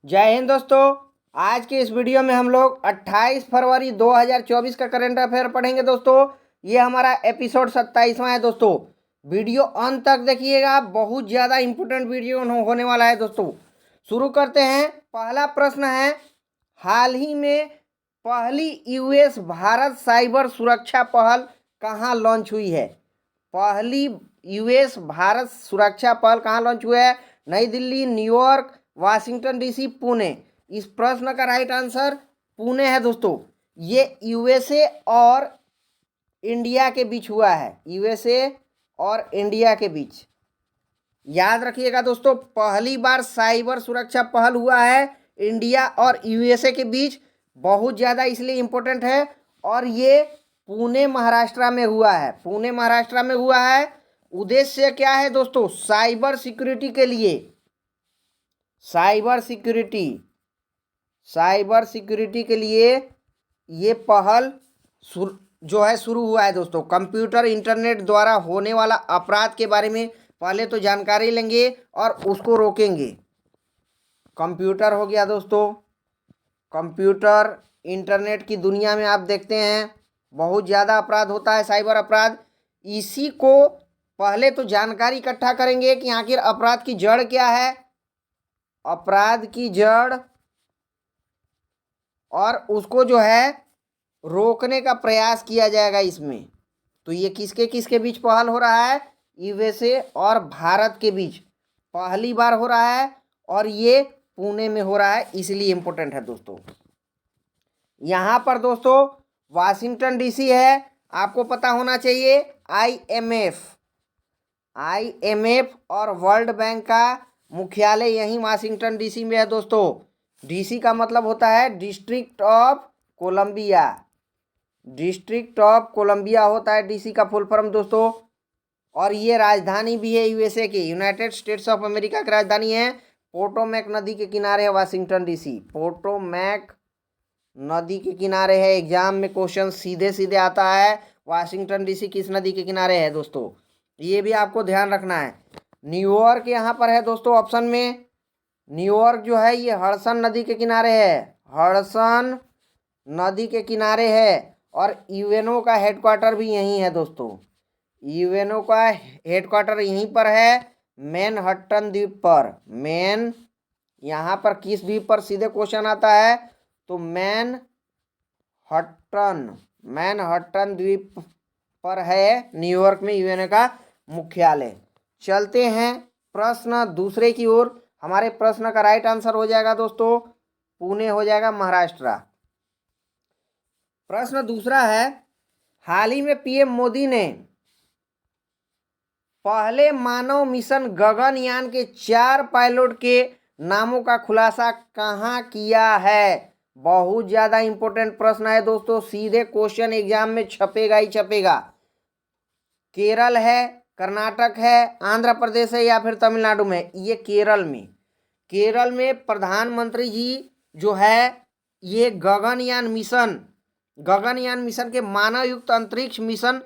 जय हिंद दोस्तों। आज के इस वीडियो में हम लोग 28 फरवरी 2024 का करंट अफेयर पढ़ेंगे दोस्तों। ये हमारा एपिसोड 27वां है दोस्तों। वीडियो अंत तक देखिएगा, बहुत ज़्यादा इम्पोर्टेंट वीडियो होने वाला है दोस्तों। शुरू करते हैं। पहला प्रश्न है, हाल ही में पहली यूएस भारत साइबर सुरक्षा पहल कहाँ लॉन्च हुई है? पहली यूएस भारत सुरक्षा पहल कहाँ लॉन्च हुआ है? नई Delhi, New York, Washington DC, Pune. इस प्रश्न का राइट आंसर पुणे है दोस्तों। ये यूएसए और इंडिया के बीच हुआ है, यूएसए और इंडिया के बीच। याद रखिएगा दोस्तों, पहली बार साइबर सुरक्षा पहल हुआ है इंडिया और यूएसए के बीच। बहुत ज़्यादा इसलिए इम्पोर्टेंट है। और ये पुणे महाराष्ट्र में हुआ है, पुणे महाराष्ट्र में हुआ है। उद्देश्य क्या है दोस्तों? साइबर सिक्योरिटी के लिए, साइबर सिक्योरिटी के लिए ये पहल जो है शुरू हुआ है दोस्तों। कंप्यूटर इंटरनेट द्वारा होने वाला अपराध के बारे में पहले तो जानकारी लेंगे और उसको रोकेंगे। कंप्यूटर हो गया दोस्तों, कंप्यूटर इंटरनेट की दुनिया में आप देखते हैं बहुत ज़्यादा अपराध होता है, साइबर अपराध। इसी को पहले तो जानकारी इकट्ठा करेंगे कि आखिर अपराध की जड़ क्या है, अपराध की जड़, और उसको जो है रोकने का प्रयास किया जाएगा इसमें। तो ये किसके किसके बीच पहल हो रहा है? यूएसए और भारत के बीच पहली बार हो रहा है और ये पुणे में हो रहा है, इसलिए इम्पोर्टेंट है दोस्तों। यहाँ पर दोस्तों वाशिंगटन डीसी है, आपको पता होना चाहिए। आईएमएफ और वर्ल्ड बैंक का मुख्यालय यहीं वाशिंगटन डीसी में है दोस्तों। डीसी का मतलब होता है district of Columbia, district of Columbia होता है डीसी का फुल फॉर्म दोस्तों। और ये राजधानी भी है यूएसए की, यूनाइटेड स्टेट्स ऑफ अमेरिका की राजधानी है। पोटोमैक नदी के किनारे है वाशिंगटन डीसी, पोटोमैक नदी के किनारे है। एग्जाम में क्वेश्चन सीधे सीधे आता है, वाशिंगटन डीसी किस नदी के किनारे है दोस्तों, ये भी आपको ध्यान रखना है। न्यूयॉर्क यहाँ पर है दोस्तों ऑप्शन में। न्यूयॉर्क जो है ये हडसन नदी के किनारे है, हडसन नदी के किनारे है। और यूएनओ का हेडक्वार्टर भी यहीं है दोस्तों, यूएनओ का हेडक्वार्टर यहीं पर है, मैनहट्टन द्वीप पर। यहाँ पर किस द्वीप पर सीधे क्वेश्चन आता है तो मैनहट्टन द्वीप पर है न्यूयॉर्क में यूएनओ का मुख्यालय। चलते हैं प्रश्न दूसरे की ओर। हमारे प्रश्न का राइट आंसर हो जाएगा दोस्तों पुणे हो जाएगा, महाराष्ट्र। प्रश्न दूसरा है, हाल ही में पीएम मोदी ने पहले मानव मिशन गगनयान के 4 पायलट के नामों का खुलासा कहाँ किया है? बहुत ज़्यादा इंपॉर्टेंट प्रश्न है दोस्तों, सीधे क्वेश्चन एग्जाम में छपेगा ही छपेगा। केरल है, कर्नाटक है, आंध्र प्रदेश है या फिर तमिलनाडु में? ये केरल में प्रधानमंत्री जी जो है ये गगनयान मिशन के मानव युक्त अंतरिक्ष मिशन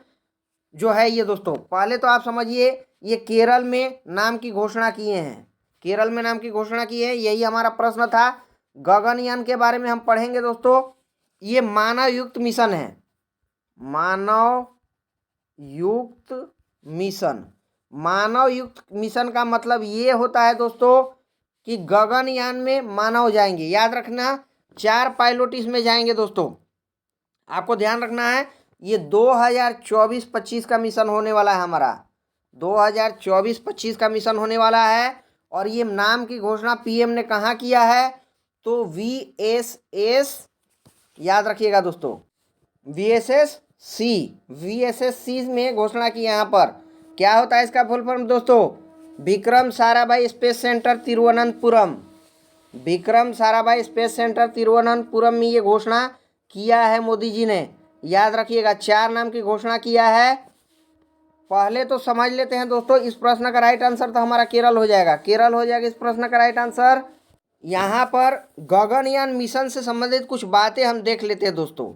जो है ये दोस्तों, पहले तो आप समझिए ये केरल में नाम की घोषणा किए हैं, केरल में नाम की घोषणा की है। यही हमारा प्रश्न था, गगनयान के बारे में हम पढ़ेंगे दोस्तों। ये मानव युक्त मिशन है, मानव युक्त मिशन का मतलब ये होता है दोस्तों कि गगनयान में मानव जाएंगे। याद रखना 4 पायलट इसमें जाएंगे दोस्तों। आपको ध्यान रखना है ये 2024-25 का मिशन होने वाला है हमारा, 2024-25 का मिशन होने वाला है। और ये नाम की घोषणा पीएम ने कहाँ किया है तो वीएसएस, याद रखिएगा दोस्तों, वीएसएससी में घोषणा की। यहाँ पर क्या होता है इसका फुल फॉर्म दोस्तों? Vikram Sarabhai space centre Thiruvananthapuram, Vikram Sarabhai space centre Thiruvananthapuram में ये घोषणा किया है मोदी जी ने। याद रखिएगा 4 नाम की घोषणा किया है। पहले तो समझ लेते हैं दोस्तों, इस प्रश्न का राइट आंसर तो हमारा केरल हो जाएगा, केरल हो जाएगा इस प्रश्न का राइट आंसर। यहाँ पर गगनयान मिशन से संबंधित कुछ बातें हम देख लेते हैं दोस्तों,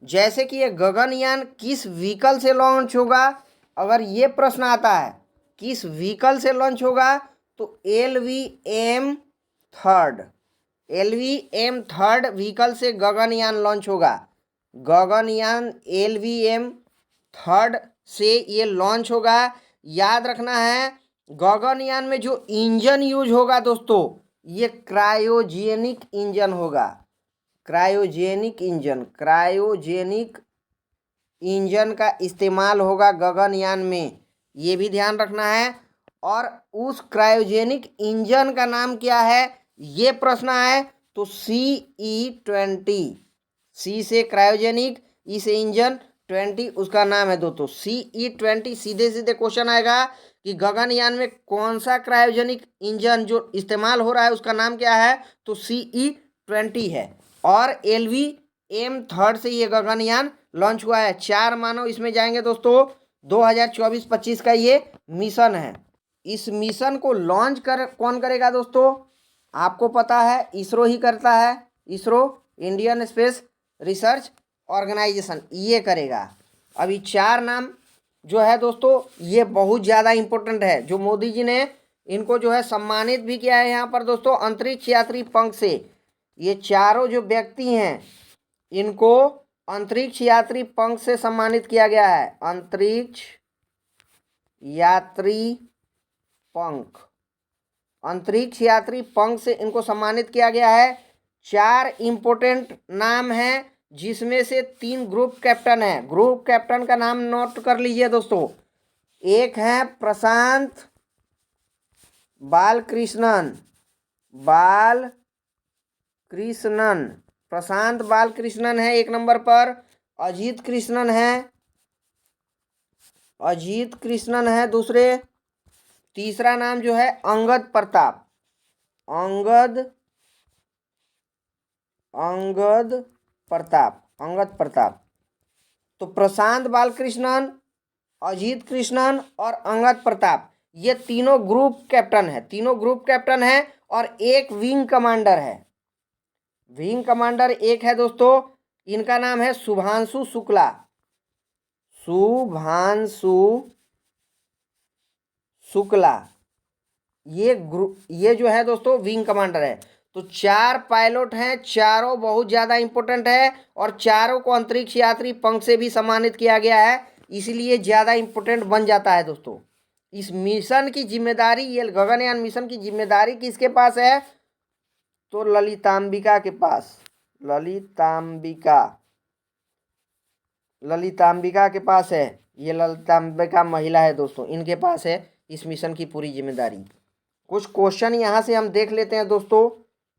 जैसे कि ये गगनयान किस व्हीकल से लॉन्च होगा। अगर ये प्रश्न आता है किस व्हीकल से लॉन्च होगा तो LVM-3 LVM थर्ड व्हीकल से गगनयान लॉन्च होगा। गगनयान LVM थर्ड से ये लॉन्च होगा। याद रखना है गगनयान में जो इंजन यूज होगा दोस्तों, ये क्रायोजेनिक इंजन होगा। क्रायोजेनिक इंजन का इस्तेमाल होगा गगनयान में, ये भी ध्यान रखना है। और उस क्रायोजेनिक इंजन का नाम क्या है, ये प्रश्न है। तो CE-20, सी से क्रायोजेनिक, ई से इंजन, 20 उसका नाम है दोस्तों CE-20। सीधे सीधे क्वेश्चन आएगा कि गगनयान में कौन सा क्रायोजेनिक इंजन जो इस्तेमाल हो रहा है उसका नाम क्या है, तो CE-20 है। और LVM थर्ड से ये गगनयान लॉन्च हुआ है। 4 मानव इसमें जाएंगे दोस्तों। 2024-25 का ये मिशन है। इस मिशन को लॉन्च कौन करेगा दोस्तों, आपको पता है इसरो ही करता है। ISRO, Indian space research organisation, ये करेगा। अभी 4 नाम जो है दोस्तों, ये बहुत ज़्यादा इम्पोर्टेंट है, जो मोदी जी ने इनको जो है सम्मानित भी किया है यहाँ पर दोस्तों अंतरिक्ष यात्री पंख से। ये चारों जो व्यक्ति हैं इनको अंतरिक्ष यात्री पंख से सम्मानित किया गया है। अंतरिक्ष यात्री पंख, अंतरिक्ष यात्री पंख से इनको सम्मानित किया गया है। 4 इंपोर्टेंट नाम हैं, जिसमें से 3 ग्रुप कैप्टन है। ग्रुप कैप्टन का नाम नोट कर लीजिए दोस्तों। एक है प्रशांत बालकृष्णन, प्रशांत बालकृष्णन है एक नंबर पर। अजीत कृष्णन है दूसरे। तीसरा नाम जो है अंगद प्रताप। तो प्रशांत बालकृष्णन, अजीत कृष्णन और अंगद प्रताप, ये तीनों ग्रुप कैप्टन है। और एक विंग कमांडर है। विंग कमांडर एक है दोस्तों, इनका नाम है शुभांशु शुक्ला। ये जो है दोस्तों विंग कमांडर है। तो 4 पायलट हैं, चारों बहुत ज़्यादा इंपॉर्टेंट है और चारों को अंतरिक्ष यात्री पंख से भी सम्मानित किया गया है, इसलिए ज़्यादा इंपॉर्टेंट बन जाता है दोस्तों। इस मिशन की जिम्मेदारी, ये गगनयान मिशन की जिम्मेदारी किसके पास है, तो ललितांबिका के पास। ललितांबिका के पास है। ये ललितांबिका महिला है दोस्तों, इनके पास है इस मिशन की पूरी जिम्मेदारी। कुछ क्वेश्चन यहाँ से हम देख लेते हैं दोस्तों,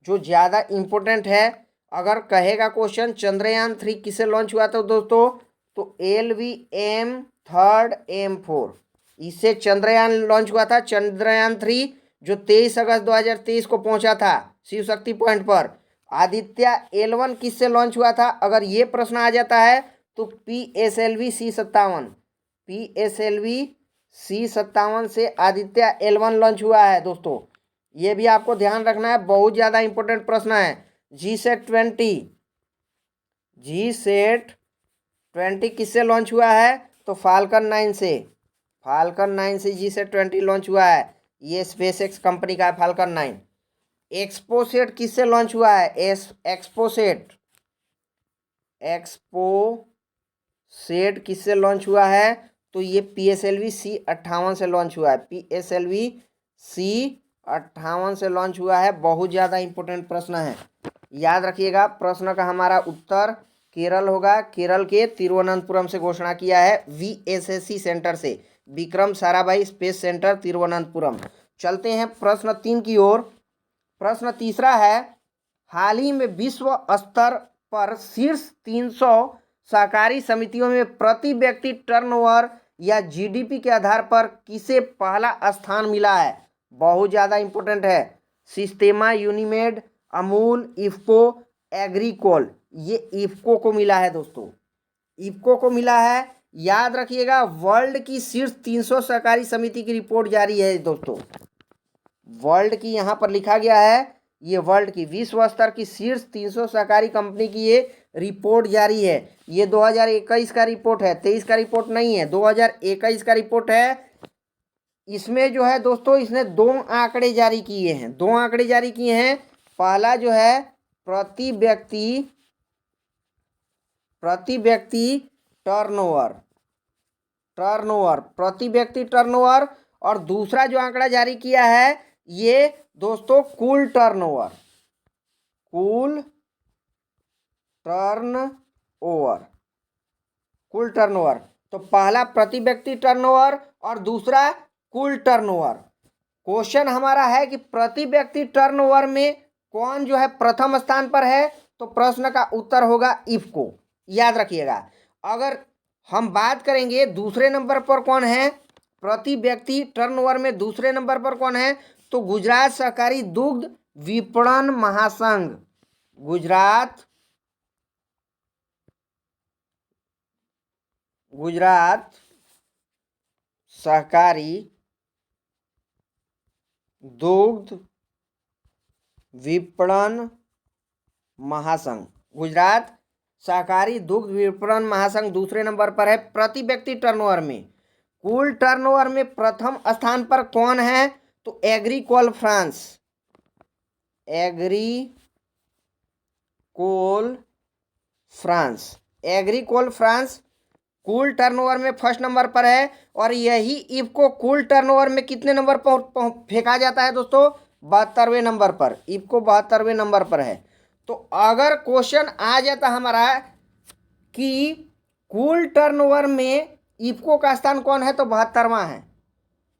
जो ज़्यादा इम्पोर्टेंट है। अगर कहेगा क्वेश्चन चंद्रयान 3 किससे लॉन्च हुआ था दोस्तों, तो LVM थर्ड M4, इससे चंद्रयान लॉन्च हुआ था। चंद्रयान 3 जो 23 अगस्त 2023 को पहुंचा था शिव शक्ति पॉइंट पर। आदित्य L1 किससे लॉन्च हुआ था, अगर ये प्रश्न आ जाता है तो PSLV C57 से आदित्य L1 लॉन्च हुआ है दोस्तों। ये भी आपको ध्यान रखना है, बहुत ज़्यादा इंपॉर्टेंट प्रश्न है। G-SAT-20 किससे लॉन्च हुआ है, तो फाल्कन 9 से G-SAT-20 लॉन्च हुआ है। ये SpaceX कंपनी का है फाल्कन 9। एक्सपोसेट किससे लॉन्च हुआ है, एक्सपोसेट किससे लॉन्च हुआ है, तो ये PSLV C58 से लॉन्च हुआ है। PSLV C58 से लॉन्च हुआ है। बहुत ज़्यादा इंपॉर्टेंट प्रश्न है, याद रखिएगा। प्रश्न का हमारा उत्तर केरल होगा। केरल के तिरुवनंतपुरम से घोषणा किया है, VSSC सेंटर से, विक्रम साराभाई स्पेस सेंटर तिरुवनंतपुरम। चलते हैं प्रश्न 3 की ओर। प्रश्न तीसरा है, हाल ही में विश्व स्तर पर शीर्ष 300 सहकारी समितियों में प्रति व्यक्ति टर्नओवर या GDP के आधार पर किसे पहला स्थान मिला है। बहुत ज़्यादा इंपॉर्टेंट है। सिस्टेमा, यूनिमेड, अमूल, इफ्को, एग्रीकोल, ये इफ्को को मिला है दोस्तों, इफ्को को मिला है। याद रखिएगा, वर्ल्ड की शीर्ष 300 सहकारी समिति की रिपोर्ट जारी है दोस्तों। वर्ल्ड की यहाँ पर लिखा गया है, ये वर्ल्ड की विश्व स्तर की शीर्ष 300 सहकारी कंपनी की ये रिपोर्ट जारी है। ये 2021 का रिपोर्ट है, 23 का रिपोर्ट नहीं है, 2021 का रिपोर्ट है। इसमें जो है दोस्तों, इसने 2 आंकड़े जारी किए हैं, 2 आंकड़े जारी किए हैं। पहला जो है प्रति व्यक्ति टर्नओवर, प्रति व्यक्ति टर्नओवर। और दूसरा जो आंकड़ा जारी किया है ये दोस्तों कुल टर्नओवर, कुल टर्नओवर। तो पहला प्रति व्यक्ति टर्नओवर और दूसरा कुल टर्नओवर। क्वेश्चन हमारा है कि प्रति व्यक्ति टर्नओवर में कौन जो है प्रथम स्थान पर है, तो प्रश्न का उत्तर होगा इफको। याद रखिएगा। अगर हम बात करेंगे दूसरे नंबर पर कौन है, प्रति व्यक्ति टर्नओवर में दूसरे नंबर पर कौन है, तो गुजरात सहकारी दुग्ध विपणन महासंघ, गुजरात सहकारी दुग्ध विपणन महासंघ, गुजरात सहकारी दुग्ध विपणन महासंघ दूसरे नंबर पर है प्रति व्यक्ति टर्नओवर में। कुल टर्नओवर में प्रथम स्थान पर कौन है, तो एग्रीकोल फ्रांस कुल टर्नओवर में फर्स्ट नंबर पर है। और यही इफको कुल टर्नओवर में कितने नंबर पर फेंका जाता है दोस्तों, 72वें नंबर पर। इफको 72वें नंबर पर है। तो अगर क्वेश्चन आ जाता हमारा कि कुल टर्नओवर में इफको का स्थान कौन है, तो 72वां है,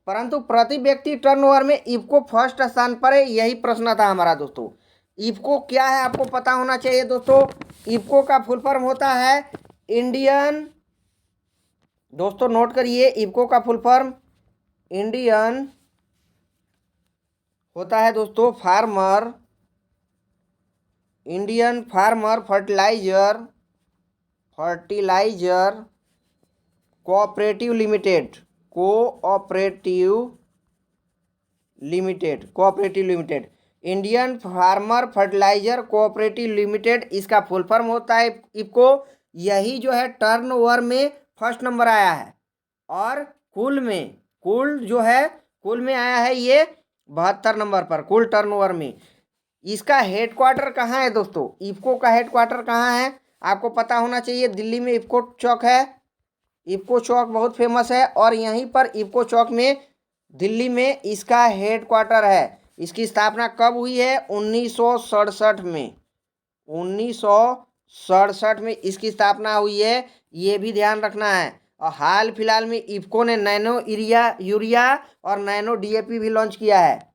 परंतु प्रति व्यक्ति टर्नओवर में इफको फर्स्ट स्थान पर है। यही प्रश्न था हमारा दोस्तों। इफको क्या है आपको पता होना चाहिए दोस्तों। इफको का फुल फॉर्म होता है इंडियन, दोस्तों नोट करिए, इफको का फुल फॉर्म इंडियन होता है दोस्तों Indian farmer fertiliser cooperative limited, Indian farmer fertiliser cooperative limited इसका फुल फॉर्म होता है इफको। यही जो है टर्नओवर में फर्स्ट नंबर आया है। और कुल में आया है ये 72 नंबर पर कुल टर्नओवर में। इसका हेडक्वार्टर कहाँ है दोस्तों, इफको का हेडक्वार्टर कहाँ है आपको पता होना चाहिए। दिल्ली में इफको चौक है, इफको चौक बहुत फेमस है। और यहीं पर इफको चौक में दिल्ली में इसका हेडक्वार्टर है। इसकी स्थापना कब हुई है, 1967 में। 1967 में इसकी स्थापना हुई है, ये भी ध्यान रखना है। और हाल फिलहाल में इफको ने नैनो यूरिया और नैनो डीएपी भी लॉन्च किया है।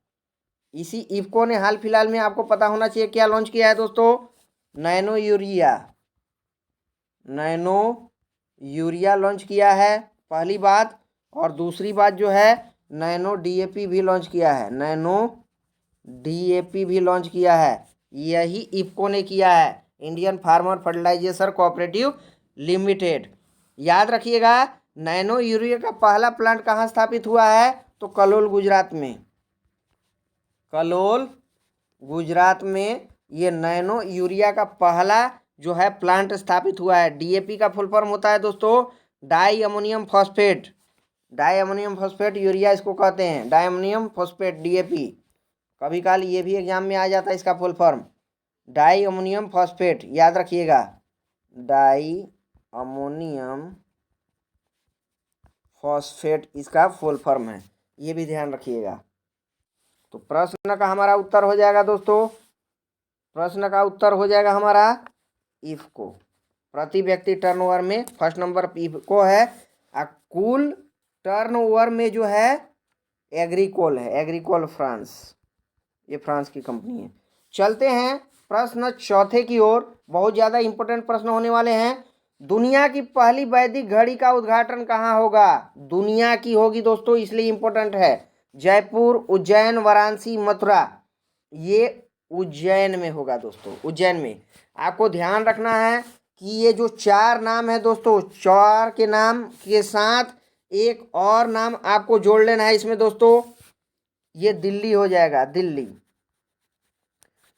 इसी इफको ने हाल फिलहाल में आपको पता होना चाहिए क्या लॉन्च किया है दोस्तों, नैनो यूरिया लॉन्च किया है पहली बात। और दूसरी बात जो है नैनो डीएपी भी लॉन्च किया है, यही इफको ने किया है, Indian farmer fertilisation cooperative limited. याद रखिएगा, नैनो यूरिया का पहला प्लांट कहाँ स्थापित हुआ है, तो कलोल गुजरात में ये नैनो यूरिया का पहला जो है प्लांट स्थापित हुआ है। डीएपी का फुल फॉर्म होता है दोस्तों डाई अमोनियम फॉस्फेट यूरिया इसको कहते हैं, डाई अमोनियम फॉस्फेट डीएपी। कभी काल ये भी एग्जाम में आ जाता है इसका full form, di ammonium phosphate. याद रखिएगा, डाई अमोनियम फॉस्फेट इसका फुल फॉर्म है, ये भी ध्यान रखिएगा। तो प्रश्न का हमारा उत्तर हो जाएगा दोस्तों, प्रश्न का उत्तर हो जाएगा हमारा इफको। प्रति व्यक्ति टर्नओवर में फर्स्ट नंबर इफको है। कुल टर्नओवर में जो है एग्रीकोल है, एग्रीकोल फ्रांस, ये फ्रांस की कंपनी है। चलते हैं प्रश्न चौथे की ओर। बहुत ज़्यादा इंपॉर्टेंट प्रश्न होने वाले हैं। दुनिया की पहली वैदिक घड़ी का उद्घाटन कहाँ होगा, दुनिया की होगी दोस्तों, इसलिए इंपॉर्टेंट है। जयपुर, उज्जैन, वाराणसी, मथुरा, ये उज्जैन में होगा दोस्तों, उज्जैन में। आपको ध्यान रखना है कि ये जो 4 नाम है दोस्तों, 4 के नाम के साथ एक और नाम आपको जोड़ लेना है इसमें दोस्तों, ये दिल्ली हो जाएगा, दिल्ली।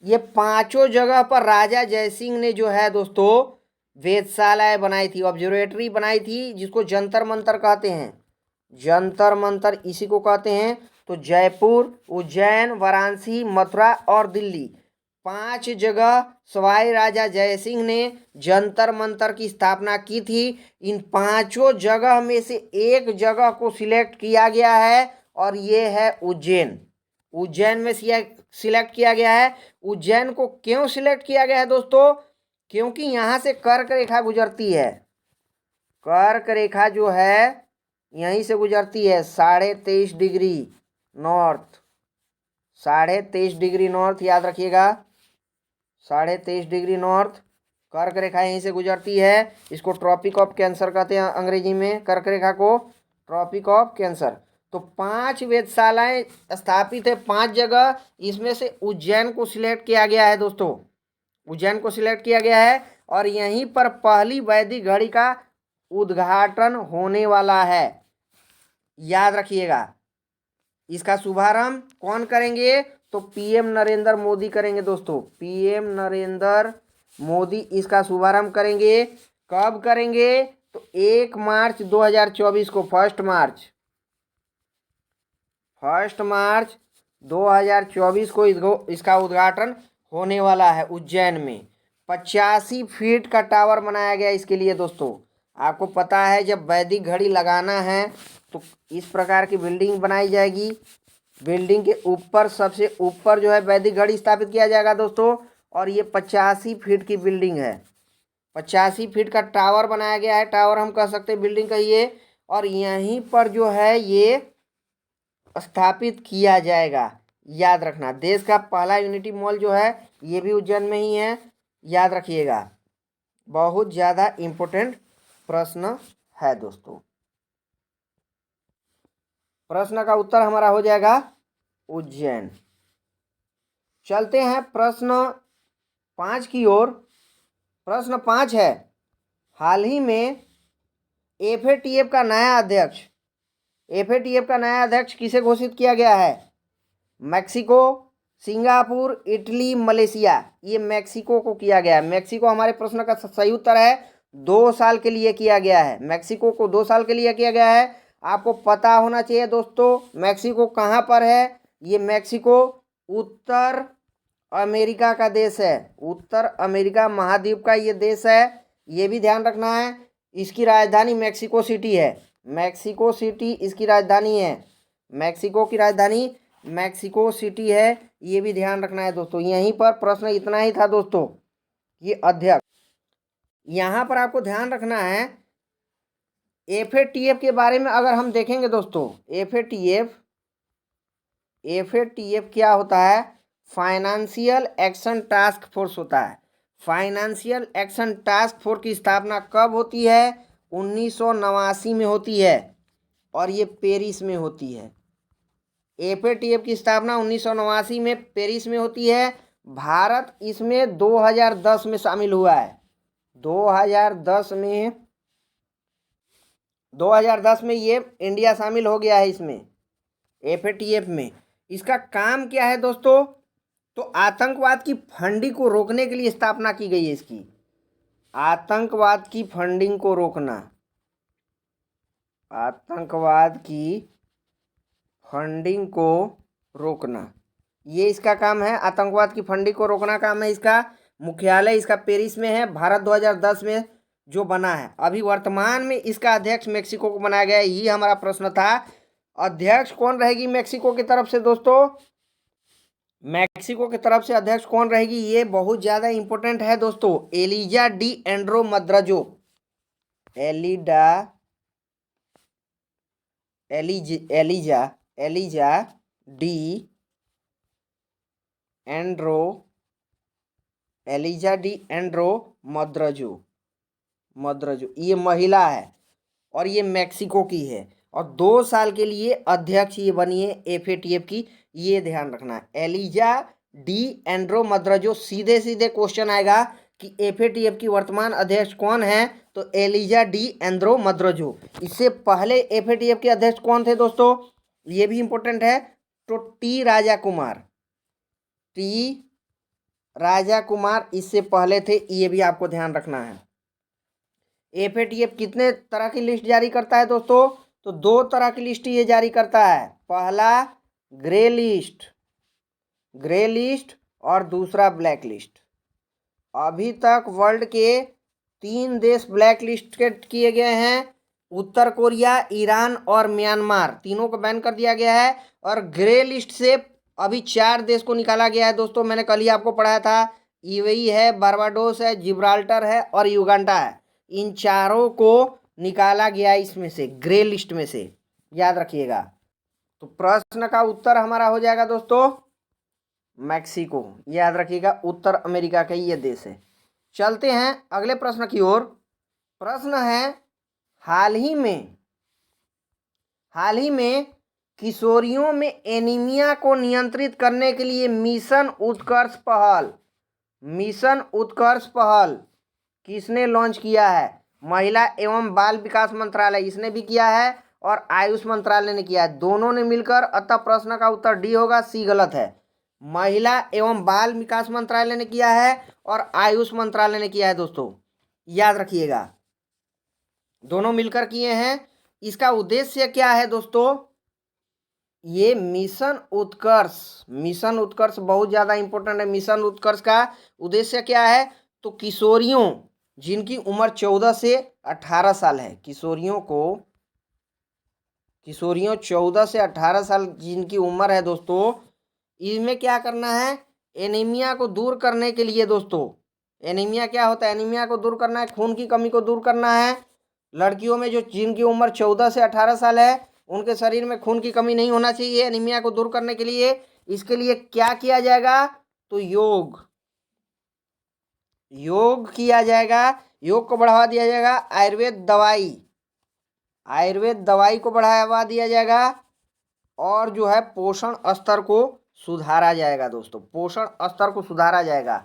ये 5 जगह पर राजा जयसिंह ने जो है दोस्तों वेधशालाएं बनाई थी, ऑब्जर्वेटरी बनाई थी, जिसको जंतर मंतर कहते हैं, जंतर मंतर इसी को कहते हैं। तो जयपुर, उज्जैन, वाराणसी, मथुरा और दिल्ली, 5 जगह सवाई राजा जयसिंह ने जंतर मंतर की स्थापना की थी। इन 5 जगह में से एक जगह को सिलेक्ट किया गया है और ये है उज्जैन। उज्जैन में सिलेक्ट किया गया है। उज्जैन को क्यों सिलेक्ट किया गया है दोस्तों? क्योंकि यहाँ से कर्क रेखा गुजरती है। कर्क रेखा जो है यहीं से गुजरती है 23.5 डिग्री नॉर्थ। 23.5 डिग्री नॉर्थ, याद रखिएगा, 23.5 डिग्री नॉर्थ कर्क रेखा यहीं से गुजरती है। इसको ट्रॉपिक ऑफ कैंसर कहते हैं अंग्रेजी में, कर्क रेखा को ट्रॉपिक ऑफ कैंसर। तो 5 वेधशालाएं स्थापित है, 5 जगह, इसमें से उज्जैन को सिलेक्ट किया गया है दोस्तों। उज्जैन को सिलेक्ट किया गया है और यहीं पर पहली वैदिक घड़ी का उद्घाटन होने वाला है, याद रखिएगा। इसका शुभारंभ कौन करेंगे? तो पीएम नरेंद्र मोदी करेंगे दोस्तों। पीएम नरेंद्र मोदी इसका शुभारंभ करेंगे। कब करेंगे? तो 1 मार्च 2024 को, 1 मार्च 2024 को इसका उद्घाटन होने वाला है उज्जैन में। 85 फीट का टावर बनाया गया इसके लिए दोस्तों। आपको पता है जब वैदिक घड़ी लगाना है तो इस प्रकार की बिल्डिंग बनाई जाएगी। बिल्डिंग के ऊपर, सबसे ऊपर जो है वैदिक घड़ी स्थापित किया जाएगा दोस्तों। और ये 85 फीट की बिल्डिंग है। 85 फीट का टावर बनाया गया है। टावर हम कह सकते हैं, बिल्डिंग कहिए। और यहीं पर जो है ये स्थापित किया जाएगा, याद रखना। देश का पहला यूनिटी मॉल जो है ये भी उज्जैन में ही है, याद रखिएगा। बहुत ज़्यादा इम्पोर्टेंट प्रश्न है दोस्तों। प्रश्न का उत्तर हमारा हो जाएगा उज्जैन। चलते हैं प्रश्न 5 की ओर। प्रश्न 5 है, हाल ही में एफएटीएफ का नया अध्यक्ष किसे घोषित किया गया है? Mexico, Singapore, Italy, Malaysia. ये मैक्सिको को किया गया है। मैक्सिको हमारे प्रश्न का सही उत्तर है। 2 साल के लिए किया गया है। मैक्सिको को 2 साल के लिए किया गया है। आपको पता होना चाहिए दोस्तों मैक्सिको कहाँ पर है। ये मैक्सिको उत्तर अमेरिका का देश है। उत्तर अमेरिका महाद्वीप का ये देश है, ये भी ध्यान रखना है। इसकी राजधानी मैक्सिको सिटी है। मैक्सिको सिटी इसकी राजधानी है। मैक्सिको की राजधानी मैक्सिको सिटी है, ये भी ध्यान रखना है दोस्तों। यहीं पर प्रश्न इतना ही था दोस्तों। ये अध्यक्ष, यहाँ पर आपको ध्यान रखना है एफएटीएफ के बारे में। अगर हम देखेंगे दोस्तों, एफएटीएफ क्या होता है? फाइनेंशियल एक्शन टास्क फोर्स होता है। फाइनेंशियल एक्शन टास्क फोर्स की स्थापना कब होती है? 1989 में होती है और ये पेरिस में होती है। एफएटीएफ की स्थापना 1989 में पेरिस में होती है। भारत इसमें 2010 में शामिल हुआ है। 2010 में ये इंडिया शामिल हो गया है इसमें, एफएटीएफ में। इसका काम क्या है दोस्तों? तो आतंकवाद की फंडिंग को रोकने के लिए स्थापना की गई है इसकी। आतंकवाद की फंडिंग को रोकना, आतंकवाद की फंडिंग को रोकना, ये इसका काम है। आतंकवाद की फंडिंग को रोकना काम है इसका। मुख्यालय इसका पेरिस में है। भारत 2010 में जो बना है। अभी वर्तमान में इसका अध्यक्ष मैक्सिको को बनाया गया है। ये हमारा प्रश्न था। अध्यक्ष कौन रहेगी मैक्सिको की तरफ से दोस्तों? मैक्सिको की तरफ से अध्यक्ष कौन रहेगी? ये बहुत ज़्यादा इंपॉर्टेंट है दोस्तों। Eliza de Andro Madrazo. Eliza de Andro Madrazo ये महिला है और ये मैक्सिको की है और 2 साल के लिए अध्यक्ष ये बनी है एफएटीएफ की। ये ध्यान रखना है, एलिजा डी एंड्रो मद्राजो। सीधे सीधे क्वेश्चन आएगा कि एफएटीएफ की वर्तमान अध्यक्ष कौन है? तो एलिजा डी एंड्रो मद्राजो। इससे पहले एफएटीएफ के अध्यक्ष कौन थे दोस्तों? ये भी इंपॉर्टेंट है। तो टी राजा कुमार इससे पहले थे, ये भी आपको ध्यान रखना है। एफएटीएफ कितने तरह की लिस्ट जारी करता है दोस्तों? तो 2 तरह की लिस्ट ये जारी करता है। पहला ग्रे लिस्ट और दूसरा ब्लैक लिस्ट। अभी तक वर्ल्ड के 3 देश ब्लैक लिस्ट किए गए हैं, उत्तर कोरिया, ईरान और म्यांमार, तीनों को बैन कर दिया गया है। और ग्रे लिस्ट से अभी 4 देश को निकाला गया है दोस्तों। मैंने कल ही आपको पढ़ाया था, यूएई है, बारबाडोस है, जिब्राल्टर है और युगांडा है। इन चारों को निकाला गया इसमें से, ग्रे लिस्ट में से, याद रखिएगा। तो प्रश्न का उत्तर हमारा हो जाएगा दोस्तों मैक्सिको, याद रखिएगा, उत्तर अमेरिका का ये देश है। चलते हैं अगले प्रश्न की ओर। प्रश्न है, हाल ही में किशोरियों में एनीमिया को नियंत्रित करने के लिए मिशन उत्कर्ष पहल किसने लॉन्च किया है? महिला एवं बाल विकास मंत्रालय इसने भी किया है और आयुष मंत्रालय ने किया है, दोनों ने मिलकर। अतः प्रश्न का उत्तर डी होगा, सी गलत है। महिला एवं बाल विकास मंत्रालय ने किया है और आयुष मंत्रालय ने किया है दोस्तों, याद रखिएगा, दोनों मिलकर किए हैं। इसका उद्देश्य क्या है दोस्तों? ये मिशन उत्कर्ष बहुत ज़्यादा इंपॉर्टेंट है। मिशन उत्कर्ष का उद्देश्य क्या है? तो किशोरियों जिनकी उम्र 14 से 18 साल है, किशोरियों 14 से 18 साल जिनकी उम्र है दोस्तों, इसमें क्या करना है? एनीमिया को दूर करने के लिए दोस्तों, एनीमिया क्या होता है? एनीमिया को दूर करना है, खून की कमी को दूर करना है। लड़कियों में जो जिनकी उम्र 14 से 18 साल है, उनके शरीर में खून की कमी नहीं होना चाहिए। एनीमिया को दूर करने के लिए इसके लिए क्या किया जाएगा? तो योग किया जाएगा, योग को बढ़ावा दिया जाएगा। आयुर्वेद दवाई को बढ़ावा दिया जाएगा और जो है पोषण स्तर को सुधारा जाएगा दोस्तों, पोषण स्तर को सुधारा जाएगा।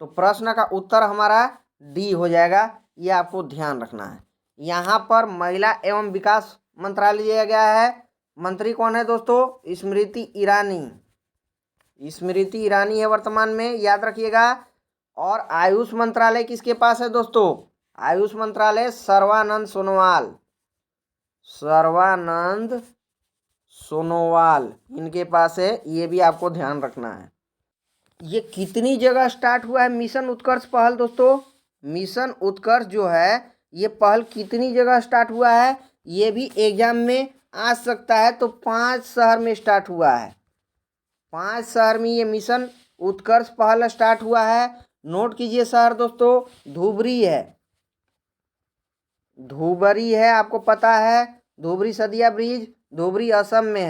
तो प्रश्न का उत्तर हमारा डी हो जाएगा, ये आपको ध्यान रखना है। यहाँ पर महिला एवं विकास मंत्रालय दिया गया है, मंत्री कौन है दोस्तों? स्मृति ईरानी है वर्तमान में, याद रखिएगा। और आयुष मंत्रालय किसके पास है दोस्तों? आयुष मंत्रालय सर्वानंद सोनोवाल इनके पास है, ये भी आपको ध्यान रखना है। ये कितनी जगह स्टार्ट हुआ है मिशन उत्कर्ष पहल दोस्तों? मिशन उत्कर्ष जो है ये पहल कितनी जगह स्टार्ट हुआ है, ये भी एग्जाम में आ सकता है। तो 5 शहर में स्टार्ट हुआ है, 5 शहर में ये मिशन उत्कर्ष पहल स्टार्ट हुआ है। नोट कीजिए शहर दोस्तों, धुबरी है, आपको पता है, धुबरी सदिया ब्रिज, धुबरी असम में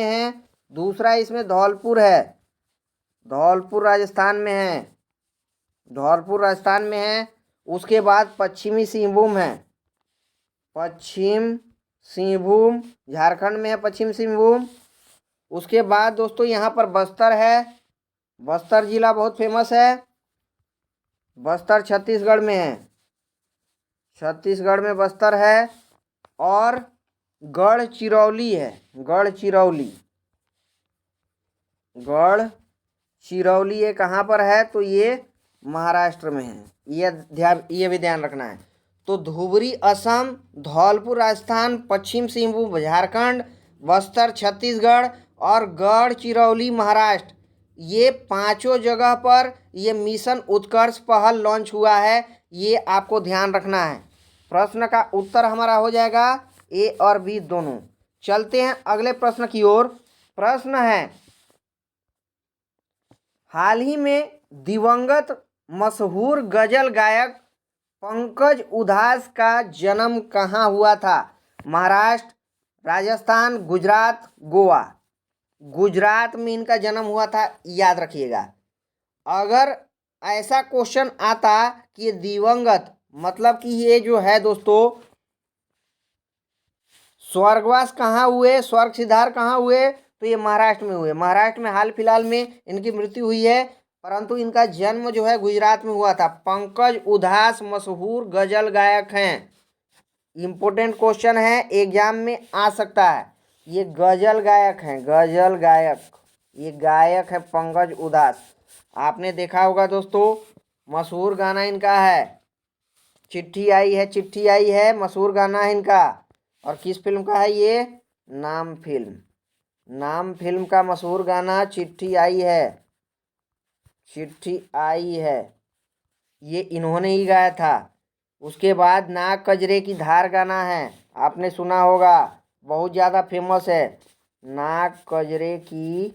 है। दूसरा इसमें धौलपुर है, धौलपुर राजस्थान में है। उसके बाद पश्चिमी सिंहभूम है, झारखंड में है पश्चिम सिंहभूम। उसके बाद दोस्तों यहाँ पर बस्तर है, बस्तर जिला बहुत फेमस है, बस्तर छत्तीसगढ़ में है, छत्तीसगढ़ में बस्तर है। और गढ़चिरौली है, गढ़चिरौली ये कहाँ पर है? तो ये महाराष्ट्र में है, ये भी ध्यान रखना है। तो धुबरी असम, धौलपुर राजस्थान, पश्चिम सिंहभूम झारखंड, बस्तर छत्तीसगढ़ और गढ़चिरौली महाराष्ट्र, ये 5 जगह पर ये मिशन उत्कर्ष पहल लॉन्च हुआ है, ये आपको ध्यान रखना है। प्रश्न का उत्तर हमारा हो जाएगा ए और बी दोनों। चलते हैं अगले प्रश्न की ओर। प्रश्न है, हाल ही में दिवंगत मशहूर गजल गायक पंकज उधास का जन्म कहाँ हुआ था? महाराष्ट्र, राजस्थान, गुजरात, गोवा। गुजरात में इनका जन्म हुआ था, याद रखिएगा। अगर ऐसा क्वेश्चन आता कि दिवंगत मतलब कि ये जो है दोस्तों स्वर्गवास कहाँ हुए, स्वर्ग सिधार कहाँ हुए, तो ये महाराष्ट्र में हुए। महाराष्ट्र में हाल फिलहाल में इनकी मृत्यु हुई है, परंतु इनका जन्म जो है गुजरात में हुआ था। पंकज उधास मशहूर गजल गायक हैं, इम्पोर्टेंट क्वेश्चन है, एग्जाम में आ सकता है। ये गजल गायक हैं, ये गायक है पंकज उधास। आपने देखा होगा दोस्तों, मशहूर गाना इनका है चिट्ठी आई है, मशहूर गाना है इनका। और किस फिल्म का है ये? नाम फिल्म। नाम फिल्म का मशहूर गाना चिट्ठी आई है, चिट्ठी आई है, ये इन्होंने ही गाया था। उसके बाद नाक कजरे की धार गाना है, आपने सुना होगा, बहुत ज़्यादा फेमस है। नाक कजरे की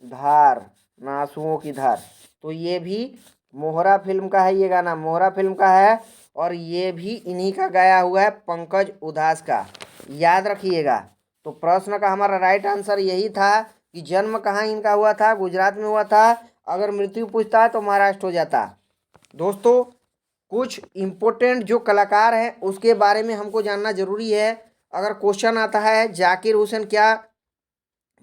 धार, नासुओं की धार, तो ये भी मोहरा फिल्म का है, ये गाना मोहरा फिल्म का है। और ये भी इन्हीं का गाया हुआ है, पंकज उधास का, याद रखिएगा। तो प्रश्न का हमारा राइट आंसर यही था कि जन्म कहाँ इनका हुआ था, गुजरात में हुआ था। अगर मृत्यु पूछता है तो महाराष्ट्र हो जाता। दोस्तों कुछ इम्पोर्टेंट जो कलाकार हैं उसके बारे में हमको जानना जरूरी है। अगर क्वेश्चन आता है जाकिर हुसैन क्या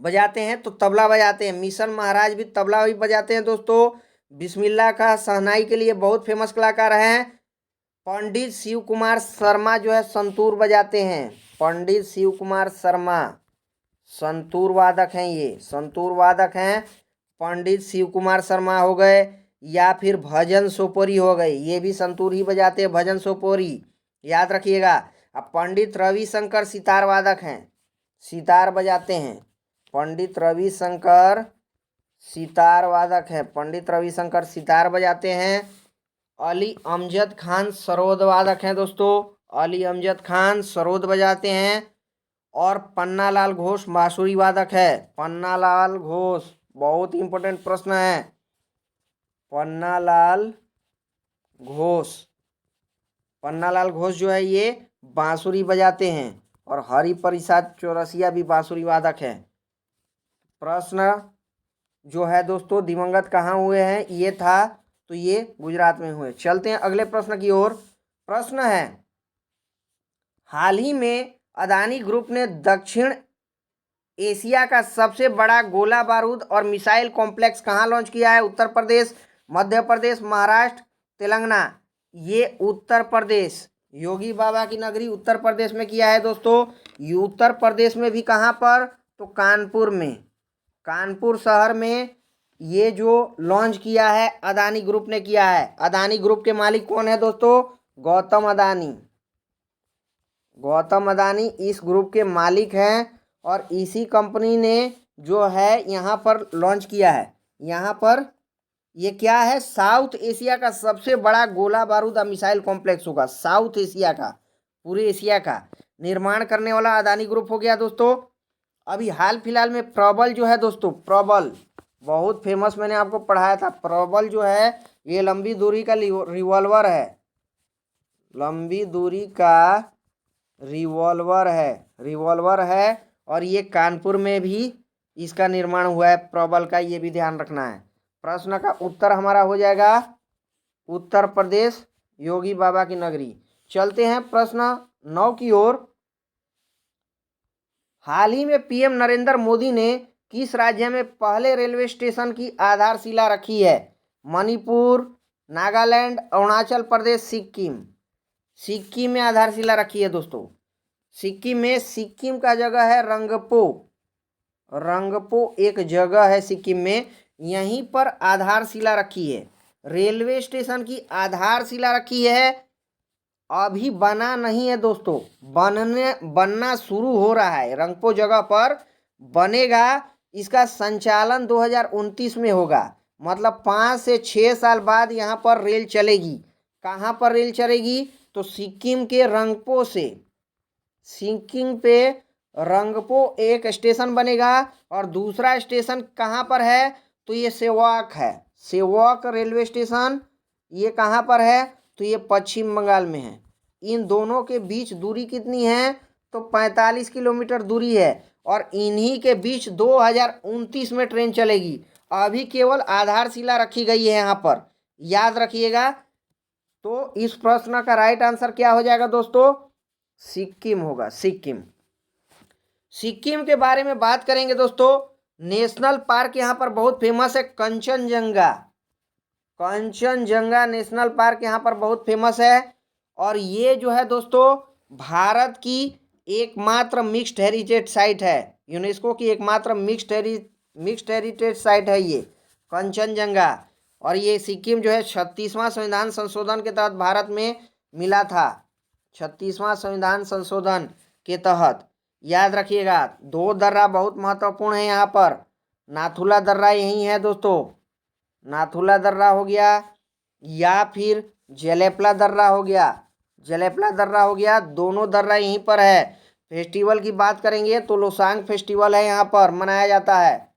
बजाते हैं, तो तबला बजाते हैं। मिशन महाराज भी तबला भी बजाते हैं दोस्तों। बिस्मिल्लाह का शहनाई के लिए बहुत फेमस कलाकार हैं। पंडित शिव कुमार शर्मा जो है संतूर बजाते हैं। पंडित शिव कुमार शर्मा संतूर वादक हैं, ये संतूर वादक हैं। पंडित शिव कुमार शर्मा हो गए, या फिर भजन सोपोरी हो गए, ये भी संतूर ही बजाते हैं, भजन सोपोरी, याद रखिएगा। अब पंडित रविशंकर सितार वादक हैं, सितार बजाते हैं। पंडित रविशंकर सितार वादक है, पंडित रविशंकर सितार बजाते हैं। अली अमजद खान सरोद वादक हैं दोस्तों, अली अमजद खान सरोद बजाते हैं। और पन्नालाल घोष बांसुरी वादक है, पन्नालाल घोष, बहुत इंपॉर्टेंट प्रश्न है। पन्नालाल घोष, पन्नालाल घोष जो है ये बांसुरी बजाते हैं। और हरिप्रसाद चौरसिया भी बांसुरी वादक है। प्रश्न जो है दोस्तों दिवंगत कहाँ हुए हैं, ये था, तो ये गुजरात में हुए। चलते हैं अगले प्रश्न की ओर। प्रश्न है, हाल ही में अदानी ग्रुप ने दक्षिण एशिया का सबसे बड़ा गोला बारूद और मिसाइल कॉम्प्लेक्स कहाँ लॉन्च किया है? उत्तर प्रदेश, मध्य प्रदेश, महाराष्ट्र, तेलंगाना। ये उत्तर प्रदेश, योगी बाबा की नगरी उत्तर प्रदेश में किया है दोस्तों। ये उत्तर प्रदेश में भी कहाँ पर? तो कानपुर में, कानपुर शहर में ये जो लॉन्च किया है अदानी ग्रुप ने किया है। अदानी ग्रुप के मालिक कौन है दोस्तों? गौतम अदानी। गौतम अदानी इस ग्रुप के मालिक हैं। और इसी कंपनी ने जो है यहाँ पर लॉन्च किया है। यहाँ पर ये क्या है? साउथ एशिया का सबसे बड़ा गोला बारूद और मिसाइल कॉम्प्लेक्स होगा, साउथ एशिया का, पूरे एशिया का निर्माण करने वाला अदानी ग्रुप हो गया दोस्तों। अभी हाल फिलहाल में प्रबल जो है दोस्तों, प्रबल बहुत फेमस, मैंने आपको पढ़ाया था। प्रबल जो है ये लंबी दूरी का रिवॉल्वर है, लंबी दूरी का रिवॉल्वर है, रिवॉल्वर है। और ये कानपुर में भी इसका निर्माण हुआ है प्रबल का, ये भी ध्यान रखना है। प्रश्न का उत्तर हमारा हो जाएगा उत्तर प्रदेश, योगी बाबा की नगरी। चलते हैं प्रश्न 9 की ओर। हाल ही में पीएम नरेंद्र मोदी ने किस राज्य में पहले रेलवे स्टेशन की आधारशिला रखी है? मणिपुर, नागालैंड, अरुणाचल प्रदेश, सिक्किम। सिक्किम में आधारशिला रखी है दोस्तों। सिक्किम में, सिक्किम का जगह है रंगपो, रंगपो एक जगह है सिक्किम में, यहीं पर आधारशिला रखी है। रेलवे स्टेशन की आधारशिला रखी है, अभी बना नहीं है दोस्तों, बनना शुरू हो रहा है, रंगपो जगह पर बनेगा। इसका संचालन 2029 में होगा, मतलब 5 से 6 साल बाद यहाँ पर रेल चलेगी। कहाँ पर रेल चलेगी? तो सिक्किम के रंगपो से, सिक्किम पे रंगपो एक स्टेशन बनेगा। और दूसरा स्टेशन कहाँ पर है? तो ये सेवाक है, सेवाक रेलवे स्टेशन, ये कहाँ पर है? तो ये पश्चिम बंगाल में है। इन दोनों के बीच दूरी कितनी है? तो 45 किलोमीटर दूरी है। और इन्हीं के बीच 2029 में ट्रेन चलेगी। अभी केवल आधारशिला रखी गई है यहाँ पर, याद रखिएगा। तो इस प्रश्न का राइट आंसर क्या हो जाएगा दोस्तों? सिक्किम होगा, सिक्किम। सिक्किम के बारे में बात करेंगे दोस्तों, नेशनल पार्क यहाँ पर बहुत फेमस है, कंचनजंगा, कंचनजंगा नेशनल पार्क यहाँ पर बहुत फेमस है। और ये जो है दोस्तों भारत की एकमात्र मिक्स्ड हेरिटेज साइट है, यूनेस्को की एकमात्र मिक्स्ड हेरिटेज साइट है ये कंचनजंगा। और ये सिक्किम जो है 36वां संविधान संशोधन के तहत भारत में मिला था, 36वां संविधान संशोधन के तहत याद रखिएगा। दो दर्रा बहुत महत्वपूर्ण है यहाँ पर। नाथुला दर्रा यही है दोस्तों, नाथुला दर्रा हो गया या फिर जलेपला दर्रा हो गया। जलेपला दर्रा हो गया, दोनों दर्रा यहीं पर है। फेस्टिवल की बात करेंगे तो लोसांग फेस्टिवल है यहाँ पर मनाया जाता है।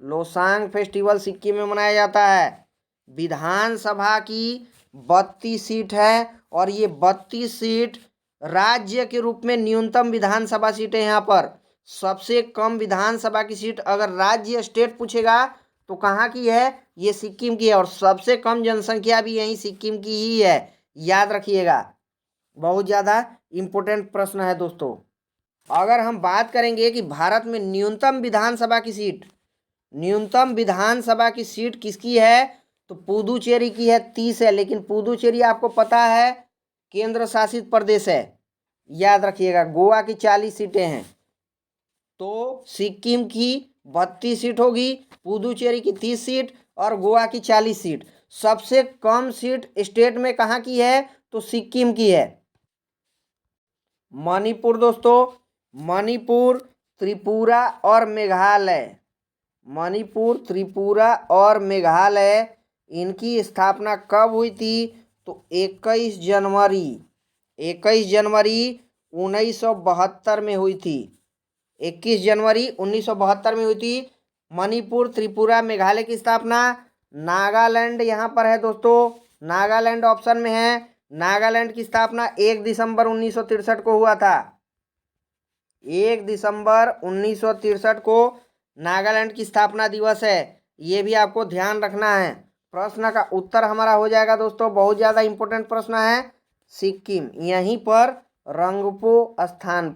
लोसांग फेस्टिवल सिक्किम में मनाया जाता है। विधानसभा की 32 सीट है और ये 32 सीट राज्य के रूप में न्यूनतम विधानसभा सीट है यहाँ पर। सबसे कम विधानसभा की सीट अगर राज्य स्टेट पूछेगा तो कहाँ की है, ये सिक्किम की है। और सबसे कम जनसंख्या भी यहीं सिक्किम की ही है, याद रखिएगा। बहुत ज़्यादा इम्पोर्टेंट प्रश्न है दोस्तों। अगर हम बात करेंगे कि भारत में न्यूनतम विधानसभा की सीट, न्यूनतम विधानसभा की सीट किसकी है तो पुदुचेरी की है, 30 है। लेकिन पुदुचेरी आपको पता है केंद्र शासित प्रदेश है, याद रखिएगा। गोवा की 40 सीटें हैं, तो सिक्किम की 32 सीट होगी, पुदुचेरी की 30 सीट और गोवा की 40 सीट। सबसे कम सीट स्टेट में कहाँ की है तो सिक्किम की है। मणिपुर दोस्तों, मणिपुर, त्रिपुरा और मेघालय, मणिपुर, त्रिपुरा और मेघालय, इनकी स्थापना कब हुई थी तो 21 जनवरी 1972 में हुई थी। 21 जनवरी 1972 में हुई थी मणिपुर, त्रिपुरा, मेघालय की स्थापना। नागालैंड यहाँ पर है दोस्तों, नागालैंड ऑप्शन में है। नागालैंड की स्थापना 1 दिसंबर 1963 को हुआ था। 1 दिसंबर 1963 को नागालैंड की स्थापना दिवस है, ये भी आपको ध्यान रखना है। प्रश्न का उत्तर हमारा हो जाएगा दोस्तों, बहुत ज़्यादा इंपॉर्टेंट प्रश्न है। सिक्किम यहीं पर रंगपो स्थान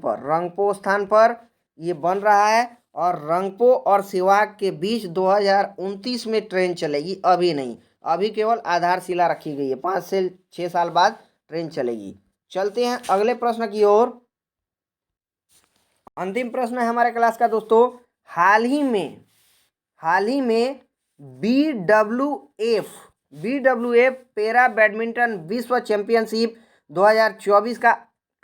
पर ये बन रहा है। और रंगपो और सिवाक के बीच 2029 में ट्रेन चलेगी, अभी नहीं, अभी केवल आधारशिला रखी गई है। 5 से 6 साल बाद ट्रेन चलेगी। चलते हैं अगले प्रश्न की ओर। अंतिम प्रश्न है हमारे क्लास का दोस्तों। हाल ही में BWF पैरा बैडमिंटन विश्व चैंपियनशिप 2024 का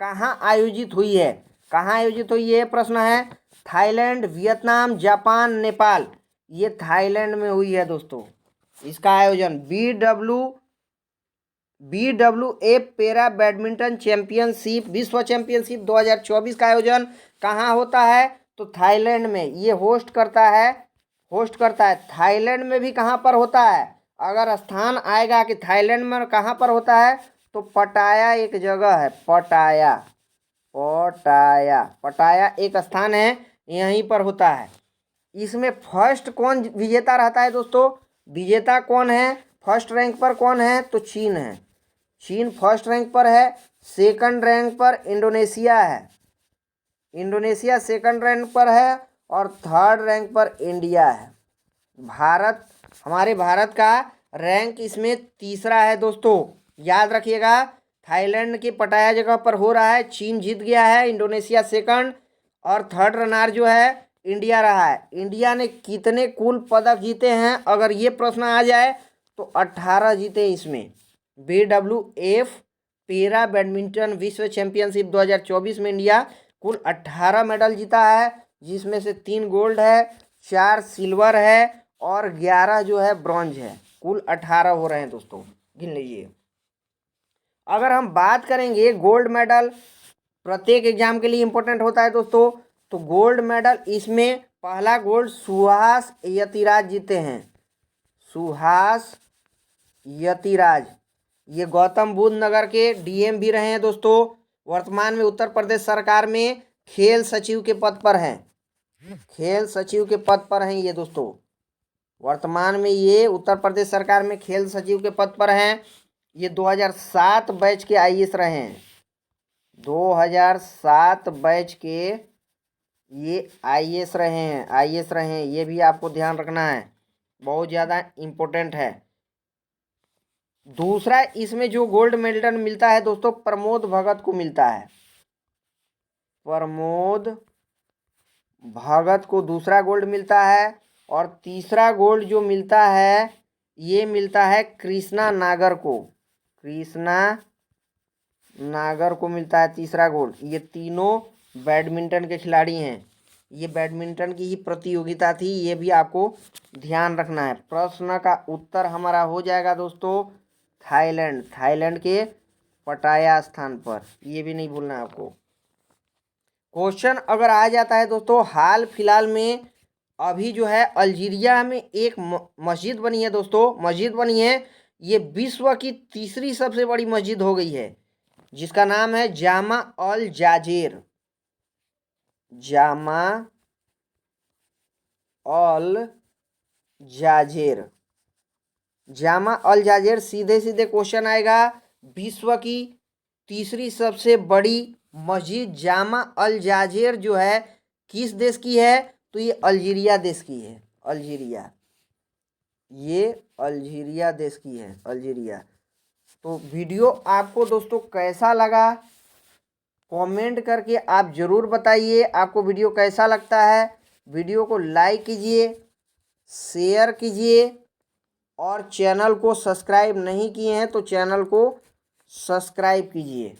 कहाँ आयोजित हुई है? कहाँ आयोजित हुई है प्रश्न है। Thailand, Vietnam, Japan, Nepal. ये थाईलैंड में हुई है दोस्तों। इसका आयोजन BWF पैरा बैडमिंटन चैंपियनशिप विश्व चैंपियनशिप 2024 का आयोजन कहाँ होता है तो थाईलैंड में ये होस्ट करता है। थाईलैंड में भी कहाँ पर होता है, अगर स्थान आएगा कि थाईलैंड में कहाँ पर होता है तो पटाया एक जगह है, पटाया एक स्थान है, यहीं पर होता है। इसमें फर्स्ट कौन विजेता रहता है दोस्तों? विजेता कौन है, फर्स्ट रैंक पर कौन है तो चीन है। चीन फर्स्ट रैंक पर है। सेकंड रैंक पर इंडोनेशिया है, इंडोनेशिया सेकंड रैंक पर है। और थर्ड रैंक पर इंडिया है। हमारे भारत का रैंक इसमें तीसरा है दोस्तों, याद रखिएगा। थाईलैंड के पटाया जगह पर हो रहा है, चीन जीत गया है, इंडोनेशिया सेकंड और थर्ड रनर जो है इंडिया रहा है। इंडिया ने कितने कुल पदक जीते हैं अगर ये प्रश्न आ जाए तो 18 जीते इसमें। BWF पैरा बैडमिंटन विश्व चैंपियनशिप 2024 में इंडिया कुल 18 मेडल जीता है, जिसमें से 3 गोल्ड है, 4 सिल्वर है और 11 जो है ब्रॉन्ज है। कुल 18 हो रहे हैं दोस्तों, गिन लीजिए। अगर हम बात करेंगे गोल्ड मेडल, प्रत्येक एग्जाम के लिए इंपॉर्टेंट होता है दोस्तों, तो गोल्ड मेडल इसमें पहला गोल्ड सुहास यतिराज जीते हैं। सुहास यतिराज ये गौतम बुद्ध नगर के DM भी रहे हैं दोस्तों। वर्तमान में उत्तर प्रदेश सरकार में खेल सचिव के पद पर हैं, खेल सचिव के पद पर हैं ये दोस्तों। वर्तमान में ये उत्तर प्रदेश सरकार में खेल सचिव के पद पर हैं। ये 2007 बैच के IAS रहे हैं, 2007 बैच के ये IAS रहे हैं, ये भी आपको ध्यान रखना है, बहुत ज़्यादा इम्पोर्टेंट है। दूसरा इसमें जो गोल्ड मेडल मिलता है दोस्तों प्रमोद भगत को मिलता है, प्रमोद भगत को दूसरा गोल्ड मिलता है। और तीसरा गोल्ड जो मिलता है ये मिलता है कृष्णा नागर को, कृष्णा नागर को मिलता है तीसरा गोल्ड। ये तीनों बैडमिंटन के खिलाड़ी हैं। ये बैडमिंटन की ही प्रतियोगिता थी, ये भी आपको ध्यान रखना है। प्रश्न का उत्तर हमारा हो जाएगा दोस्तों थाईलैंड, थाईलैंड के पटाया स्थान पर, ये भी नहीं भूलना है आपको। क्वेश्चन अगर आ जाता है दोस्तों, हाल फिलहाल में अभी जो है अल्जीरिया में एक मस्जिद बनी है दोस्तों, मस्जिद बनी है, ये विश्व की तीसरी सबसे बड़ी मस्जिद हो गई है, जिसका नाम है जामा अल जाजेर, जामा अल जाजेर, जामा अल जाजेर। सीधे सीधे क्वेश्चन आएगा, विश्व की तीसरी सबसे बड़ी मस्जिद जामा अल जाजेर जो है किस देश की है, तो ये अल्जीरिया देश की है, अल्जीरिया, ये अल्जीरिया देश की है, अल्जीरिया। तो वीडियो आपको दोस्तों कैसा लगा, कमेंट करके आप ज़रूर बताइए आपको वीडियो कैसा लगता है। वीडियो को लाइक कीजिए, शेयर कीजिए, और चैनल को सब्सक्राइब नहीं किए हैं तो चैनल को सब्सक्राइब कीजिए।